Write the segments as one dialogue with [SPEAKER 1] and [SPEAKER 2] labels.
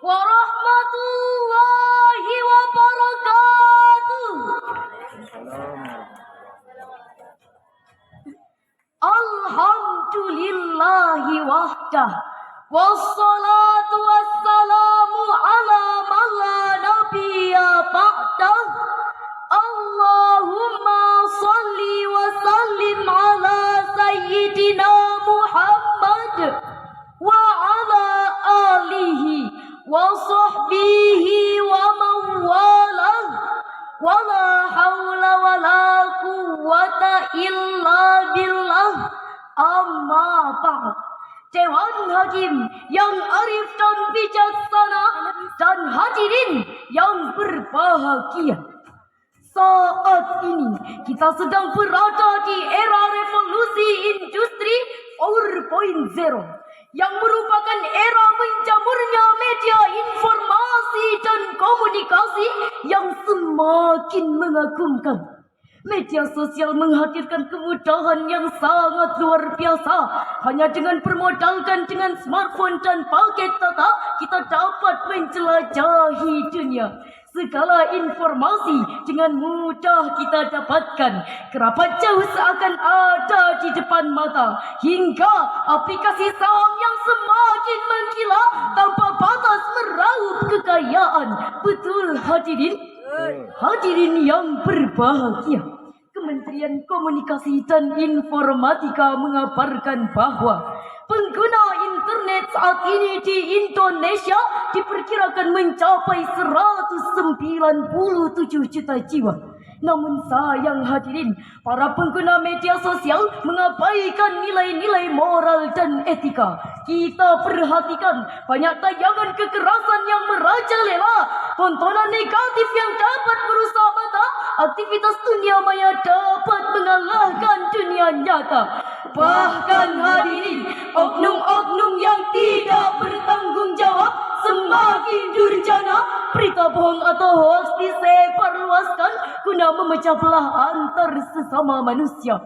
[SPEAKER 1] warahmatullahi wabarakatuh. Alhamdulillahi wahdah, wassalatu wassalamu ala man la nabiyya ba'dah. Allahumma salli wa sallim ala sayyidina Muhammad wa ala alihi wa sahbihi wa mawalah. Wala hawla wala quwwata illa billah. Amma ba'd. Dewan Hakim yang arif dan bijaksana dan hadirin yang berbahagia. Saat ini kita sedang berada di era revolusi industri 4.0 yang merupakan era menjamurnya media informasi dan komunikasi yang semakin mengagumkan. Media sosial menghadirkan kemudahan yang sangat luar biasa. Hanya dengan bermodalkan dengan smartphone dan paket data, kita dapat menjelajahi dunia. Segala informasi dengan mudah kita dapatkan. Kerabat jauh seakan ada di depan mata. Hingga aplikasi saham yang semakin mengkilat tanpa batas meraup kekayaan. Betul hadirin? Hadirin yang berbahagia. Kementerian Komunikasi dan Informatika mengabarkan bahwa pengguna internet saat ini di Indonesia diperkirakan mencapai 197 juta jiwa. Namun sayang hadirin, para pengguna media sosial mengabaikan nilai-nilai moral dan etika. Kita perhatikan banyak tayangan kekerasan yang merajalela, tontonan negatif yang dapat merusak mata, aktivitas dunia maya dapat mengalahkan dunia nyata. Bahkan hadirin, oknum-oknum yang tidak bertanggung jawab semakin durjana. Berita bohong atau hoax disebarluaskan guna memecah belah antar sesama manusia.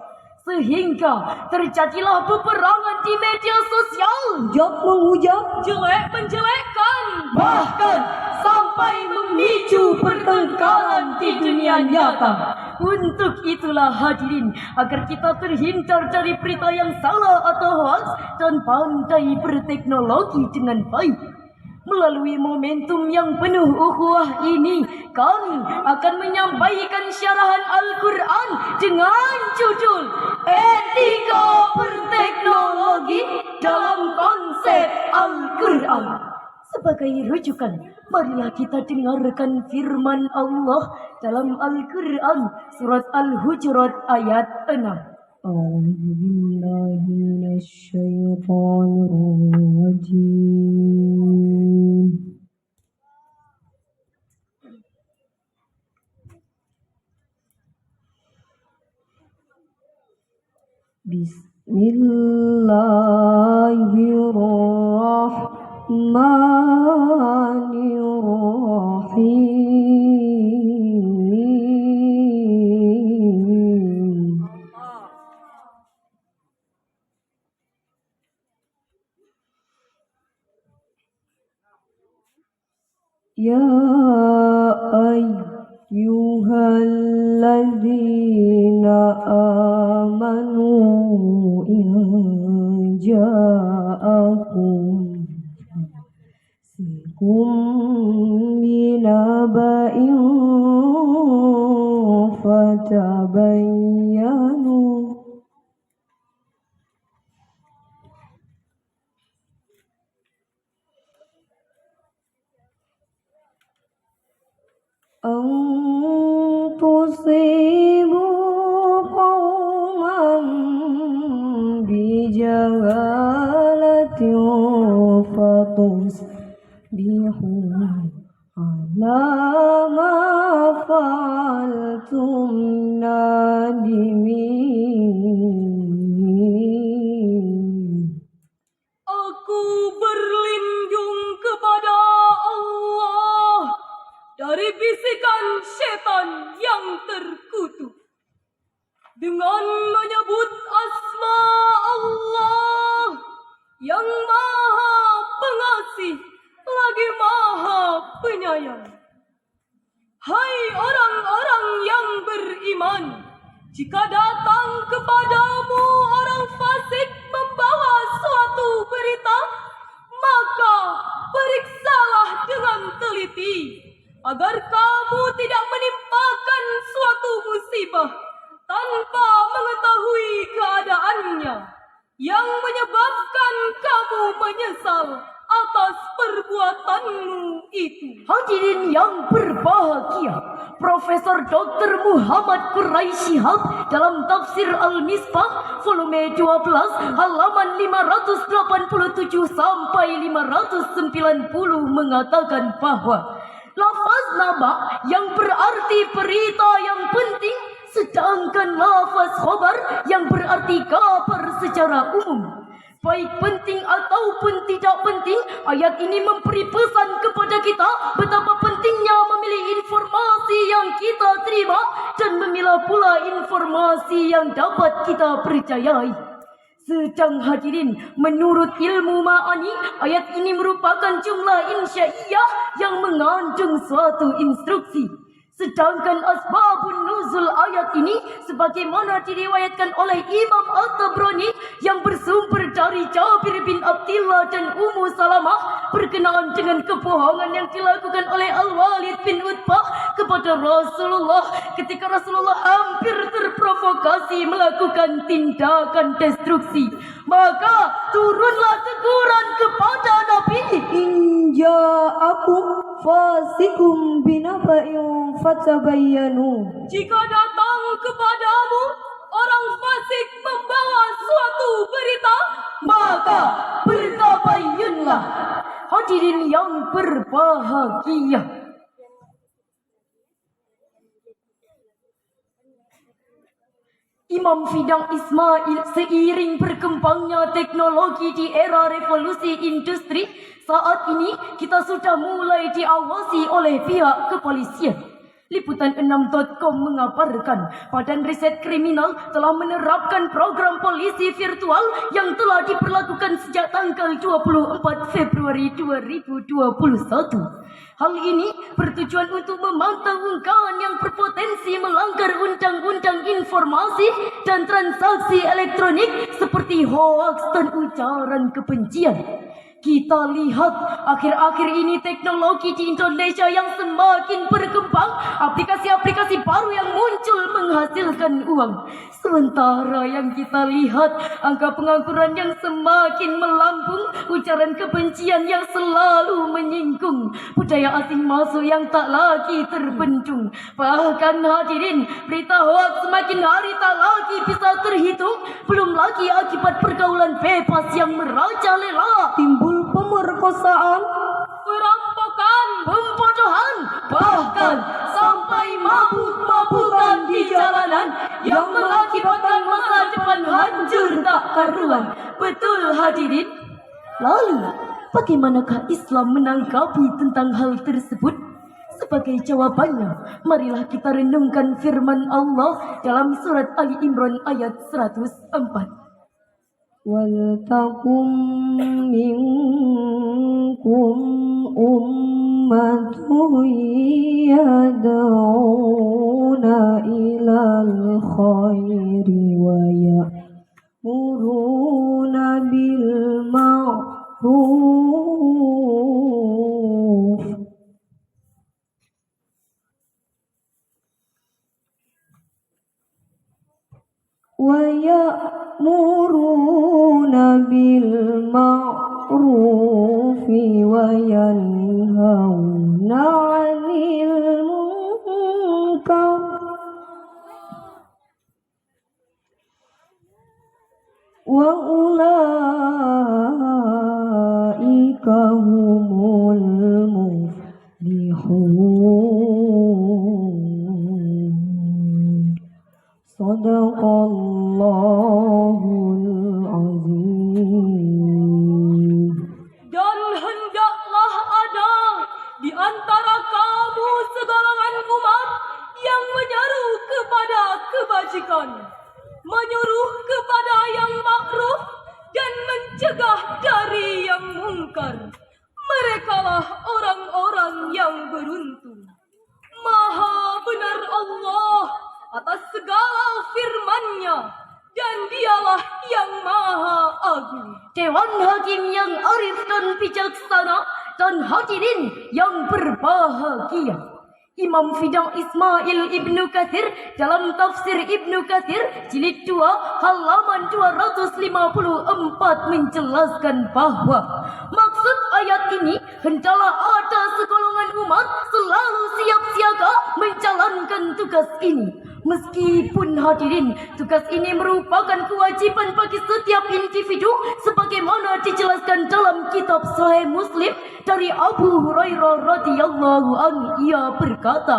[SPEAKER 1] Sehingga terjadilah peperangan di media sosial. Jak menghujat, jelek menjelekkan, bahkan sampai memicu pertengkaran di dunia nyata. Untuk itulah hadirin, agar kita terhindar dari berita yang salah atau hoax dan pandai berteknologi dengan baik. Melalui momentum yang penuh ukhuwah ini, kami akan menyampaikan syarahan Al-Quran dengan judul Etika Berteknologi dalam Konsep Al-Quran. Sebagai rujukan, marilah kita dengarkan firman Allah dalam Al-Quran surat Al-Hujurat ayat 6. A'udzubillahi minasyaitonirrajim. Bismillahirrahmanirrahim. Ya ayyuhalladzina amanu in ja'akum sikum binaba'in fatabayyanu tusibu qauman bijahalatin fatusbihu ala ma fa'altum nadimin. Aku berlindung kepada Allah dari bisikan setan yang terkutuk dengan menyebut asma Allah yang Maha Pengasih lagi Maha penyayang. Hai orang-orang yang beriman, jika datang kepadamu orang fasik membawa suatu berita, maka periksalah dengan teliti, agar kamu tidak menimpakan suatu musibah tanpa mengetahui keadaannya, yang menyebabkan kamu menyesal atas perbuatanmu itu. Hadirin yang berbahagia, Profesor Dr. Muhammad Quraisy Shihab dalam tafsir Al-Misbah volume 12 halaman 587 sampai 590 mengatakan bahwa lafaz naba yang berarti berita yang penting, sedangkan lafaz khobar yang berarti kabar secara umum. Baik penting ataupun tidak penting, ayat ini memberi pesan kepada kita betapa pentingnya memilih informasi yang kita terima dan memilah pula informasi yang dapat kita percayai. Sedang hadirin, menurut ilmu ma'ani, ayat ini merupakan jumlah insyaiyah yang mengandung suatu instruksi. Sedangkan asbabun nuzul ayat ini sebagaimana diriwayatkan oleh Imam At-Tabrani yang bersumber dari Jabir bin Abdullah dan Ummu Salamah berkenaan dengan kebohongan yang dilakukan oleh Al-Walid bin Utbah kepada Rasulullah ketika Rasulullah hampir terprovokasi melakukan tindakan destruksi. Maka turunlah teguran kepada Nabi,
[SPEAKER 2] Inja aku fasikum binaba'in fatabayyanu.
[SPEAKER 1] jika datang kepadamu orang fasik membawa suatu berita, maka bertabayyunlah. Hadirin yang berbahagia, Imam Fidang Ismail, seiring berkembangnya teknologi di era revolusi industri, saat ini kita sudah mulai diawasi oleh pihak kepolisian. Liputan6.com mengabarkan Badan Riset Kriminal telah menerapkan program polisi virtual yang telah diperlakukan sejak tanggal 24 Februari 2021. Hal ini bertujuan untuk memantau unggahan yang berpotensi melanggar undang-undang informasi dan transaksi elektronik seperti hoaks dan ujaran kebencian. Kita lihat akhir-akhir ini teknologi di Indonesia yang semakin berkembang, aplikasi-aplikasi baru yang muncul menghasilkan uang. Sementara yang kita lihat angka pengangguran yang semakin melambung, ujaran kebencian yang selalu menyinggung, budaya asing masuk yang tak lagi terbendung. Bahkan hadirin, berita hoaks semakin hari tak lagi bisa terhitung, belum lagi akibat pergaulan bebas yang merajalela.
[SPEAKER 2] Timbul pemerkosaan,
[SPEAKER 1] Perampokan, pembodohan, bahkan sampai mabuk-mabukan di jalanan yang mengakibatkan masa depan hancur tak karuan. Betul hadirin? Lalu, bagaimanakah Islam menanggapi tentang hal tersebut? Sebagai jawabannya, marilah kita renungkan firman Allah dalam surat Ali Imran ayat 104.
[SPEAKER 2] waltakum minkum ummatun yad'una ilal khairi wa ya'muruna bil ma'ruf wa ya'muruna bil ma'rufi wa yanhauna 'anil munkar wa ulaika humul muflihun. Sadaqallahul azim.
[SPEAKER 1] Dan hendaklah ada di antara kamu segolongan umat yang menyeru kepada kebajikan, menyuruh kepada yang ma'ruf dan mencegah dari yang mungkar. Merekalah orang-orang Islam yang beruntung. Maha benar Allah atas segala firman-Nya, dan dialah yang maha agung. Dewan Hakim yang arif dan bijaksana dan hadirin yang berbahagia. Imam Fidang Ismail Ibnu Katsir dalam tafsir Ibnu Katsir jilid 2 halaman 254 menjelaskan bahwa maksud ayat ini hendaklah ada segolongan umat selalu siap siaga menjalankan tugas ini. Meskipun hadirin, tugas ini merupakan kewajiban bagi setiap individu sebagaimana dijelaskan dalam kitab Sahih Muslim dari Abu Hurairah radhiyallahu anhu. Ia berkata,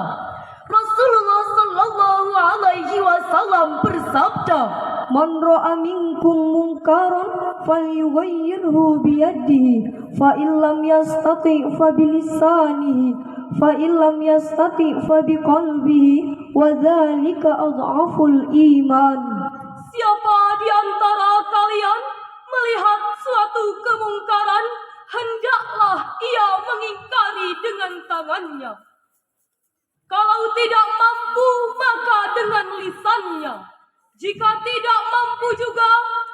[SPEAKER 1] Rasulullah sallallahu alaihi wasallam bersabda,
[SPEAKER 2] Man ra'a minkum munkaran falyughayyirhu biyadihi fa illam yastati fa bilisanihi fa illam yastati fa biqalbihi wa dzalika adhaful iman.
[SPEAKER 1] siapa di antara kalian melihat suatu kemungkaran, hendaklah ia mengingkari dengan tangannya. Kalau tidak mampu, maka dengan lisannya. Jika tidak mampu juga,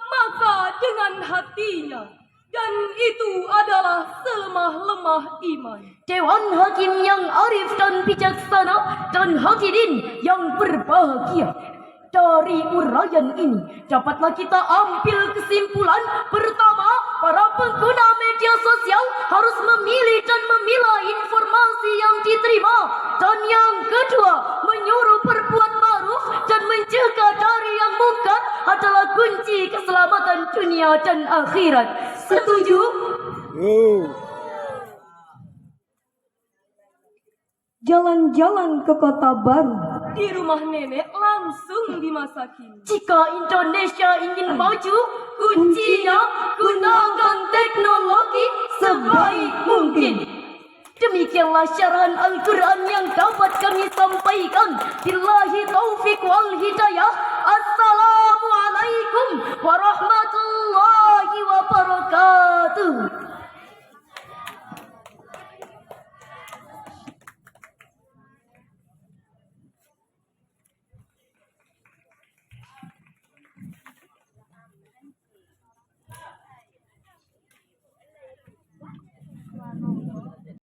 [SPEAKER 1] maka dengan hatinya. Dan itu adalah selemah-lemah iman. Dewan Hakim yang arif dan bijaksana dan hadirin yang berbahagia. Dari uraian ini dapatlah kita ambil kesimpulan. Pertama, para pengguna media sosial harus memilih dan memilah informasi yang diterima. Dan yang kedua, menyuruh berbuat ma'ruf dan mencegah dari yang mungkar adalah kunci keselamatan dunia dan akhirat. Setuju?
[SPEAKER 2] Jalan-jalan ke kota baru.
[SPEAKER 1] Di rumah nenek langsung dimasakin. Jika Indonesia ingin maju, kuncinya gunakan teknologi sebaik mungkin. Demikianlah syarahan Al-Quran yang dapat kami sampaikan. Billahi taufiq wal hidayah.